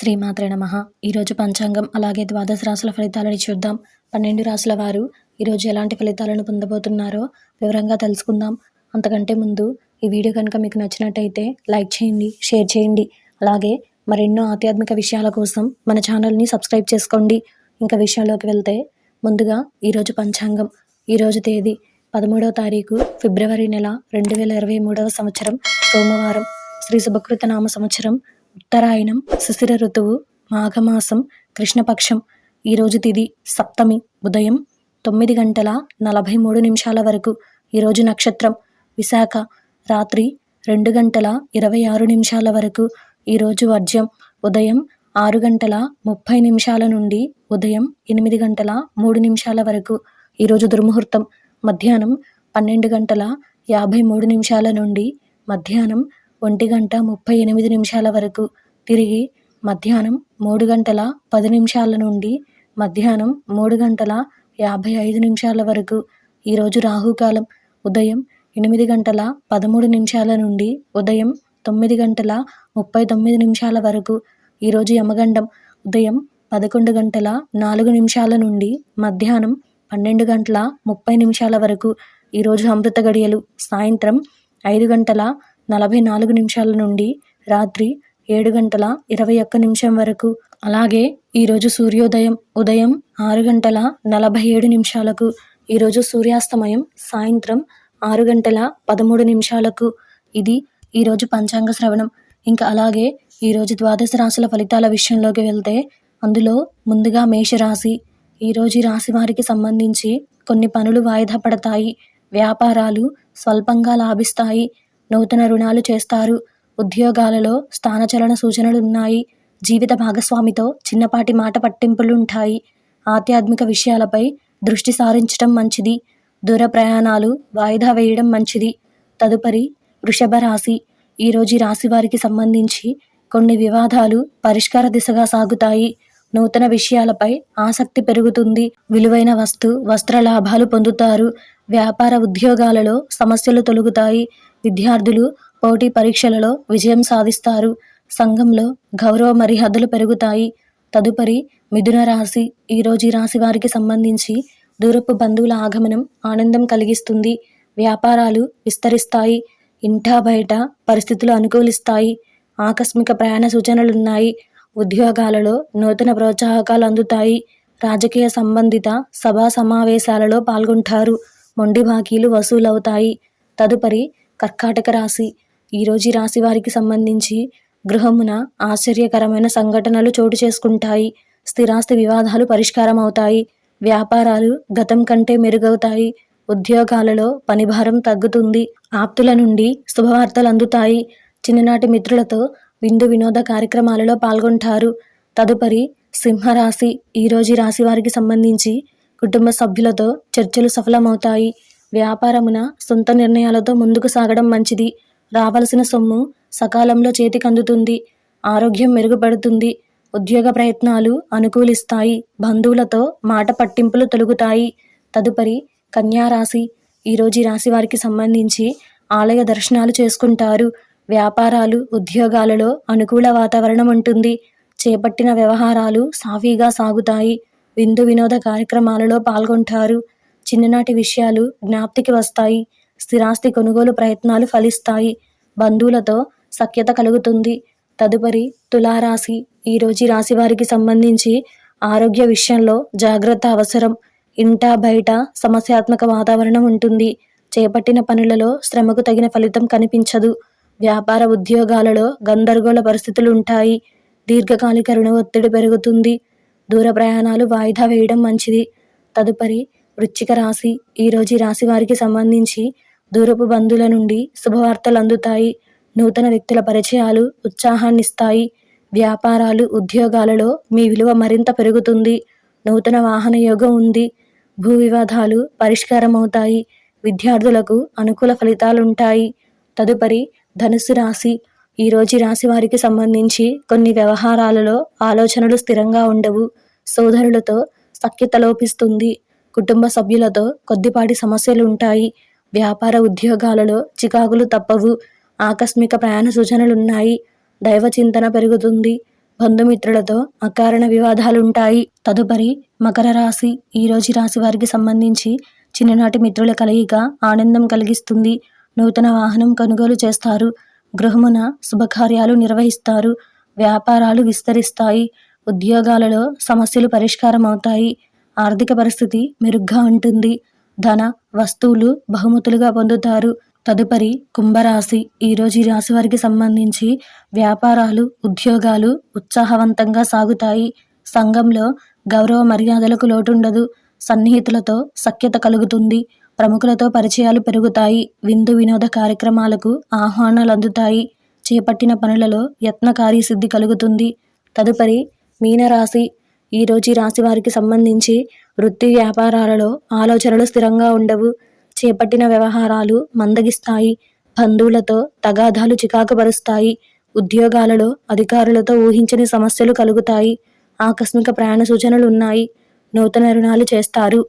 శ్రీమాత్రే నమః. ఈరోజు పంచాంగం అలాగే ద్వాదశ రాశుల ఫలితాలని చూద్దాం. 12 రాశుల వారు ఈరోజు ఎలాంటి ఫలితాలను పొందబోతున్నారో వివరంగా తెలుసుకుందాం. అంతకంటే ముందు ఈ వీడియో కనుక మీకు నచ్చినట్టయితే లైక్ చేయండి, షేర్ చేయండి. అలాగే మరెన్నో ఆధ్యాత్మిక విషయాల కోసం మన ఛానల్ని సబ్స్క్రైబ్ చేసుకోండి. ఇంకా విషయంలోకి వెళ్తే ముందుగా ఈరోజు పంచాంగం. ఈరోజు తేదీ 13వ తారీఖు ఫిబ్రవరి నెల 2023వ సంవత్సరం సోమవారం. శ్రీ శుభకృత నామ సంవత్సరం ఉత్తరాయణం, శిశిర ఋతువు, మాఘమాసం, కృష్ణపక్షం. ఈరోజు తిథి సప్తమి, ఉదయం 9:43 వరకు. ఈరోజు నక్షత్రం విశాఖ, రాత్రి 2:26 వరకు. ఈరోజు వర్జ్యం ఉదయం 6:30 నుండి ఉదయం 8:03 వరకు. ఈరోజు దుర్ముహూర్తం మధ్యాహ్నం 12:53 నుండి మధ్యాహ్నం 1:38 వరకు. తిరిగి మధ్యాహ్నం 3:10 నుండి మధ్యాహ్నం 3:55 వరకు. ఈరోజు రాహుకాలం ఉదయం 8:13 నుండి ఉదయం 9:39 వరకు. ఈరోజు యమగండం ఉదయం 11:04 నుండి మధ్యాహ్నం 12:30 వరకు. ఈరోజు అమృత గడియలు సాయంత్రం 5:44 నుండి రాత్రి 7:21 వరకు. అలాగే ఈరోజు సూర్యోదయం ఉదయం 6:47. ఈరోజు సూర్యాస్తమయం సాయంత్రం 6:13. ఇది ఈరోజు పంచాంగ శ్రవణం. ఇంకా అలాగే ఈరోజు ద్వాదశ రాశుల ఫలితాల విషయంలోకి వెళ్తే అందులో ముందుగా మేషరాశి. ఈరోజు ఈ రాశి వారికి సంబంధించి కొన్ని పనులు వాయిదా పడతాయి. వ్యాపారాలు స్వల్పంగా లాభిస్తాయి. నూతన రుణాలు చేస్తారు. ఉద్యోగాలలో స్థానచలన సూచనలు ఉన్నాయి. జీవిత భాగస్వామితో చిన్నపాటి మాట పట్టింపులుంటాయి. ఆధ్యాత్మిక విషయాలపై దృష్టి సారించడం మంచిది. దూర ప్రయాణాలు వాయిదా వేయడం మంచిది. తదుపరి వృషభ రాశి. ఈరోజు ఈ రాశి వారికి సంబంధించి కొన్ని వివాదాలు పరిష్కార దిశగా సాగుతాయి. నూతన విషయాలపై ఆసక్తి పెరుగుతుంది. విలువైన వస్త్ర లాభాలు పొందుతారు. వ్యాపార ఉద్యోగాలలో సమస్యలు తొలగుతాయి. విద్యార్థులు పోటీ పరీక్షలలో విజయం సాధిస్తారు. సంఘంలో గౌరవ మర్యాదలు పెరుగుతాయి. తదుపరి మిథున రాశి. ఈరోజు ఈ రాశి వారికి సంబంధించి దూరపు బంధువుల ఆగమనం ఆనందం కలిగిస్తుంది. వ్యాపారాలు విస్తరిస్తాయి. ఇంటా బయట పరిస్థితులు అనుకూలిస్తాయి. ఆకస్మిక ప్రయాణ సూచనలున్నాయి. ఉద్యోగాలలో నూతన ప్రోత్సాహకాలు అందుతాయి. రాజకీయ సంబంధిత సభా సమావేశాలలో పాల్గొంటారు. మొండి బాకీలు వసూలవుతాయి. తదుపరి కర్కాటక రాశి. ఈరోజు ఈ రాశి వారికి సంబంధించి గృహమున ఆశ్చర్యకరమైన సంఘటనలు చోటు చేసుకుంటాయి. స్థిరాస్తి వివాదాలు పరిష్కారం అవుతాయి. వ్యాపారాలు గతం కంటే మెరుగవుతాయి. ఉద్యోగాలలో పనిభారం తగ్గుతుంది. ఆప్తుల నుండి శుభవార్తలు అందుతాయి. చిన్ననాటి మిత్రులతో విందు వినోద కార్యక్రమాలలో పాల్గొంటారు. తదుపరి సింహరాశి. ఈరోజు ఈ రాశి వారికి సంబంధించి కుటుంబ సభ్యులతో చర్చలు సఫలమవుతాయి. వ్యాపారమున సొంత నిర్ణయాలతో ముందుకు సాగడం మంచిది. రావలసిన సొమ్ము సకాలంలో చేతికందుతుంది. ఆరోగ్యం మెరుగుపడుతుంది. ఉద్యోగ ప్రయత్నాలు అనుకూలిస్తాయి. బంధువులతో మాట పట్టింపులు తొలగుతాయి. తదుపరి కన్యారాశి. ఈరోజు ఈ రాశి వారికి సంబంధించి ఆలయ దర్శనాలు చేసుకుంటారు. వ్యాపారాలు ఉద్యోగాలలో అనుకూల వాతావరణం ఉంటుంది. చేపట్టిన వ్యవహారాలు సాఫీగా సాగుతాయి. విందు వినోద కార్యక్రమాలలో పాల్గొంటారు. చిన్ననాటి విషయాలు జ్ఞాప్తికి వస్తాయి. స్థిరాస్తి కొనుగోలు ప్రయత్నాలు ఫలిస్తాయి. బంధువులతో సఖ్యత కలుగుతుంది. తదుపరి తులారాశి. ఈరోజు ఈ రాశి వారికి సంబంధించి ఆరోగ్య విషయంలో జాగ్రత్త అవసరం. ఇంటా బయట సమస్యాత్మక వాతావరణం ఉంటుంది. చేపట్టిన పనులలో శ్రమకు తగిన ఫలితం కనిపించదు. వ్యాపార ఉద్యోగాలలో గందరగోళ పరిస్థితులు ఉంటాయి. దీర్ఘకాలిక రుణ ఒత్తిడి పెరుగుతుంది. దూర ప్రయాణాలు వాయిదా వేయడం మంచిది. తదుపరి వృశ్చిక రాశి. ఈరోజు ఈ రాశి వారికి సంబంధించి దూరపు బంధువుల నుండి శుభవార్తలు అందుతాయి. నూతన వ్యక్తుల పరిచయాలు ఉత్సాహాన్నిస్తాయి. వ్యాపారాలు ఉద్యోగాలలో మీ విలువ మరింత పెరుగుతుంది. నూతన వాహన యోగం ఉంది. భూ వివాదాలు పరిష్కారం అవుతాయి. విద్యార్థులకు అనుకూల ఫలితాలుంటాయి. తదుపరి ధనుస్సు రాశి. ఈరోజు ఈ రాశి వారికి సంబంధించి కొన్ని వ్యవహారాలలో ఆలోచనలు స్థిరంగా ఉండవు. సోదరులతో సఖ్యత లోపిస్తుంది. కుటుంబ సభ్యులతో కొద్దిపాటి సమస్యలు ఉంటాయి. వ్యాపార ఉద్యోగాలలో చికాకులు తప్పవు. ఆకస్మిక ప్రయాణ సూచనలున్నాయి. దైవ చింతన పెరుగుతుంది. బంధుమిత్రులతో అకారణ వివాదాలుంటాయి. తదుపరి మకర రాశి. ఈరోజు ఈ రాశి వారికి సంబంధించి చిన్ననాటి మిత్రుల కలయిక ఆనందం కలిగిస్తుంది. నూతన వాహనం కొనుగోలు చేస్తారు. గృహమున శుభకార్యాలు నిర్వహిస్తారు. వ్యాపారాలు విస్తరిస్తాయి. ఉద్యోగాలలో సమస్యలు పరిష్కారం అవుతాయి. ఆర్థిక పరిస్థితి మెరుగ్గా ఉంటుంది. ధన వస్తువులు బహుమతులుగా పొందుతారు. తదుపరి కుంభరాశి. ఈరోజు ఈ రాశి వారికి సంబంధించి వ్యాపారాలు ఉద్యోగాలు ఉత్సాహవంతంగా సాగుతాయి. సంఘంలో గౌరవ మర్యాదలకు లోటుండదు. సన్నిహితులతో సఖ్యత కలుగుతుంది. ప్రముఖులతో పరిచయాలు పెరుగుతాయి. విందు వినోద కార్యక్రమాలకు ఆహ్వానాలు అందుతాయి. చేపట్టిన పనులలో యత్న కార్యసిద్ధి కలుగుతుంది. తదుపరి మీనరాశి. ఈరోజు ఈ రాశి వారికి సంబంధించి వృత్తి వ్యాపారాలలో ఆలోచనలు స్థిరంగా ఉండవు. చేపట్టిన వ్యవహారాలు మందగిస్తాయి. బంధువులతో తగాదాలు చికాకుపరుస్తాయి. ఉద్యోగాలలో అధికారులతో ఊహించని సమస్యలు కలుగుతాయి. ఆకస్మిక ప్రయాణ సూచనలు ఉన్నాయి. నూతన రుణాలు చేస్తారు.